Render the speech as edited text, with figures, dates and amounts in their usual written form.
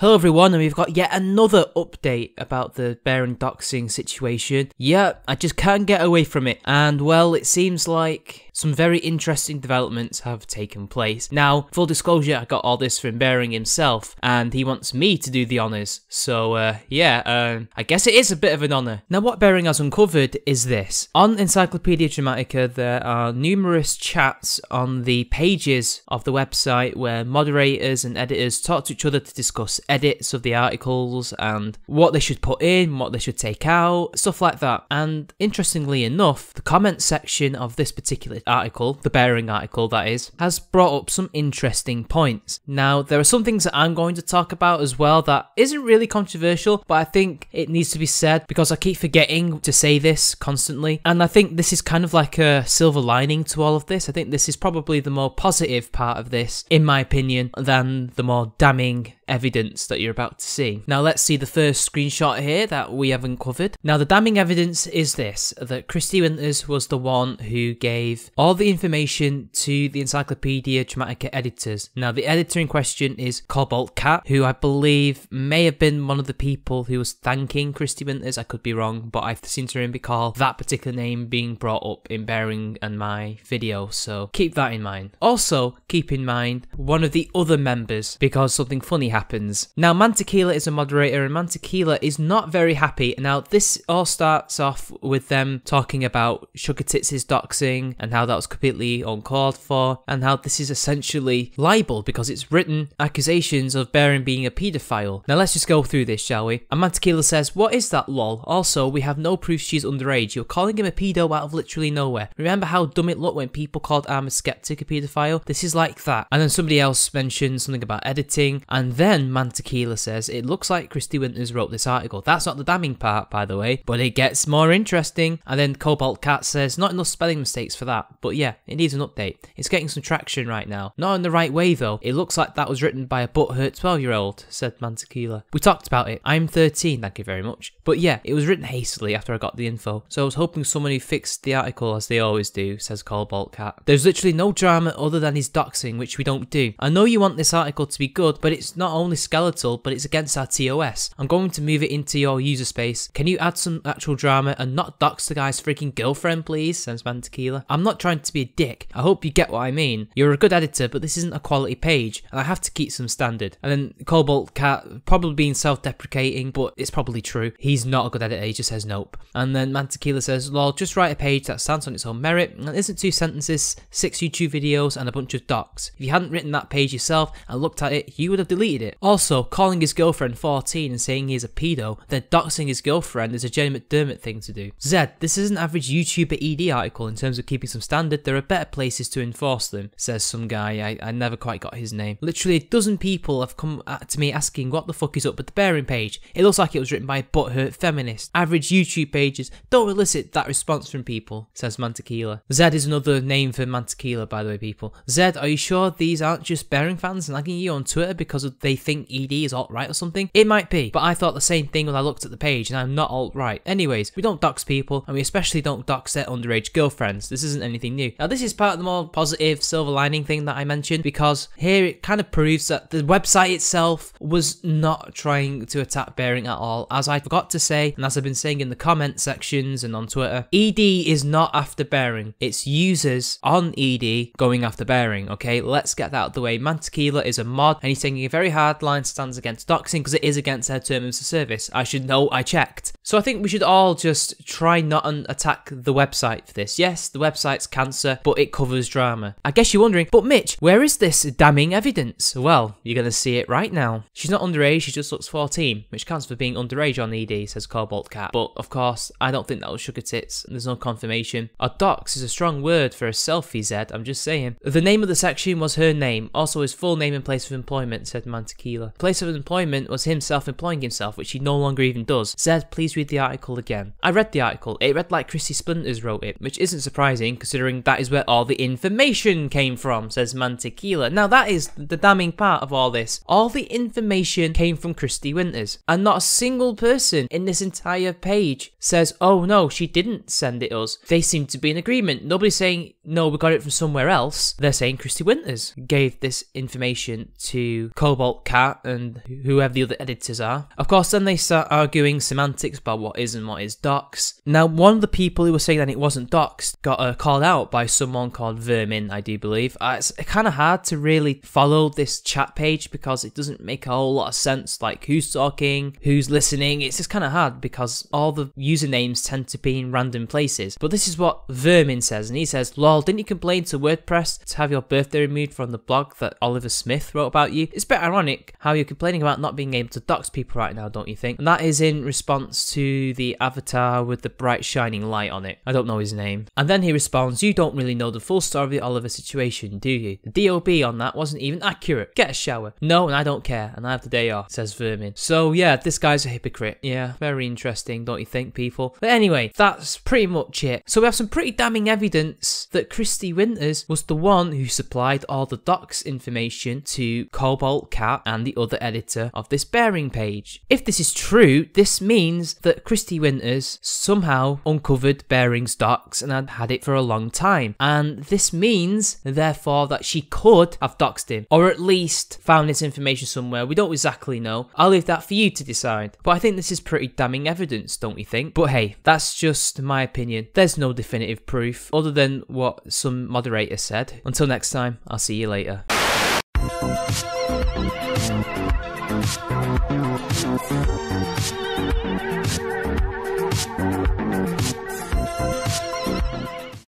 Hello everyone, and we've got yet another update about the bearing doxing situation. Yeah, I just can't get away from it, and well, it seems like some very interesting developments have taken place. Now, full disclosure, I got all this from Bearing himself, and he wants me to do the honours, so I guess it is a bit of an honour. Now, what Bearing has uncovered is this. On Encyclopedia Dramatica, there are numerous chats on the pages of the website where moderators and editors talk to each other to discuss edits of the articles and what they should put in, what they should take out, stuff like that. And interestingly enough, the comment section of this particular article, the Bearing article that is, has brought up some interesting points. Now, there are some things that I'm going to talk about as well that isn't really controversial, but I think it needs to be said because I keep forgetting to say this constantly. And I think this is kind of like a silver lining to all of this. I think this is probably the more positive part of this, in my opinion, than the more damning evidence that you're about to see. Now let's see the first screenshot here that we have uncovered. Now the damning evidence is this, that Kristi Winters was the one who gave all the information to the Encyclopedia Dramatica editors. Now the editor in question is Cobalt Cat, who I believe may have been one of the people who was thanking Kristi Winters. I could be wrong, but I seem to recall that particular name being brought up in Bearing and my video, so keep that in mind. Also keep in mind one of the other members, because something funny happens. Now Mantequilla is a moderator, and Mantequilla is not very happy. Now this all starts off with them talking about Sugar Tits' doxing and how that was completely uncalled for, and how this is essentially libel because it's written accusations of Bearing being a paedophile. Now let's just go through this, shall we? And Mantequilla says, "What is that, lol? Also, we have no proof she's underage. You're calling him a pedo out of literally nowhere. Remember how dumb it looked when people called I'm a Skeptic a paedophile? This is like that." And then somebody else mentioned something about editing, and then Mantequilla says, "It looks like Kristi Winters wrote this article." That's not the damning part, by the way, but it gets more interesting. And then Cobalt Cat says, "Not enough spelling mistakes for that, but yeah, it needs an update. It's getting some traction right now. Not in the right way though. It looks like that was written by a butthurt 12-year-old, said Mantequilla. "We talked about it. I'm 13, thank you very much. But yeah, it was written hastily after I got the info, so I was hoping someone who fixed the article as they always do," says Cobalt Cat. "There's literally no drama other than his doxing, which we don't do. I know you want this article to be good, but it's not only skeletal, but it's against our TOS. I'm going to move it into your user space. Can you add some actual drama and not dox the guy's freaking girlfriend, please?" says Mantequilla. "I'm not trying to be a dick. I hope you get what I mean. You're a good editor, but this isn't a quality page, and I have to keep some standard." And then Cobalt Cat, probably being self-deprecating, but it's probably true. He's not a good editor, he just says nope. And then Mantequilla says, "Lol, just write a page that stands on its own merit, and isn't 2 sentences, 6 YouTube videos, and a bunch of docs. If you hadn't written that page yourself and looked at it, you would have deleted it. Also, calling his girlfriend 14 and saying he's a pedo, then doxing his girlfriend is a Jenny McDermott thing to do. Zed, this is an average YouTuber ED article in terms of keeping some standard. There are better places to enforce them," says some guy. I never quite got his name. "Literally a dozen people have come to me asking what the fuck is up with the Bearing page. It looks like it was written by a butthurt feminist. Average YouTube pages don't elicit that response from people," says Mantequilla. Zed is another name for Mantequilla, by the way, people. "Zed, are you sure these aren't just Bearing fans nagging you on Twitter because they think ED is alt-right or something? It might be, but I thought the same thing when I looked at the page, and I'm not alt-right. Anyways, we don't dox people, and we especially don't dox their underage girlfriends. This isn't anything new." Now this is part of the more positive silver lining thing that I mentioned, because here it kind of proves that the website itself was not trying to attack Bearing at all. As I forgot to say, and as I've been saying in the comment sections and on Twitter, ED is not after Bearing. It's users on ED going after Bearing, okay? Let's get that out of the way. Mantequilla is a mod, and he's taking a very hard line stance against doxing because it is against their terms of service. I should know, I checked. So I think we should all just try not and attack the website for this. Yes, the website's cancer, but it covers drama. I guess you're wondering, but Mitch, where is this damning evidence? Well, you're going to see it right now. "She's not underage, she just looks 14, which counts for being underage on ED, says Cobalt Cat. But of course, I don't think that was Sugar Tits. There's no confirmation. A dox is a strong word for a selfie, Zed, I'm just saying. The name of the section was her name, also his full name and place of employment, said Mantequilla. Place of employment was him self-employing himself, which he no longer even does. Zed, please read the article again." I read the article. It read like Kristi Splinters wrote it, which isn't surprising considering that is where all the information came from, says Mantequilla. Now that is the damning part of all this. All the information came from Kristi Winters, and not a single person in this entire page says, "Oh no, she didn't send it us." They seem to be in agreement. Nobody's saying, "No, we got it from somewhere else." They're saying Kristi Winters gave this information to Cobalt Cobalt Cat and whoever the other editors are. Of course, then they start arguing semantics about what is and what is dox. Now, one of the people who was saying that it wasn't doxed got called out by someone called Vermin, I do believe. It's kind of hard to really follow this chat page because it doesn't make a whole lot of sense, like who's talking, who's listening. It's just kind of hard because all the usernames tend to be in random places. But this is what Vermin says, and he says, lol, didn't you complain to WordPress to have your birthday removed from the blog that Oliver Smith wrote about you? It's a bit ironic how you're complaining about not being able to dox people right now, don't you think? And that is in response to the avatar with the bright shining light on it. I don't know his name. And then he responds, you don't really know the full story of the Oliver situation, do you? The DOB on that wasn't even accurate. Get a shower. No, and I don't care, and I have the day off, says Vermin. So yeah, this guy's a hypocrite. Yeah, very interesting, don't you think, people? But anyway, that's pretty much it. So we have some pretty damning evidence that Kristi Winters was the one who supplied all the docs information to Cobalt Cat and the other editor of this bearing page. If this is true, this means that Kristi Winters somehow uncovered bearings docs and had it for a long time. And this means, therefore, that she could have doxed him, or at least found this information somewhere. We don't exactly know. I'll leave that for you to decide. But I think this is pretty damning evidence, don't you think? But hey, that's just my opinion. There's no definitive proof other than what some moderator said. Until next time, I'll see you later.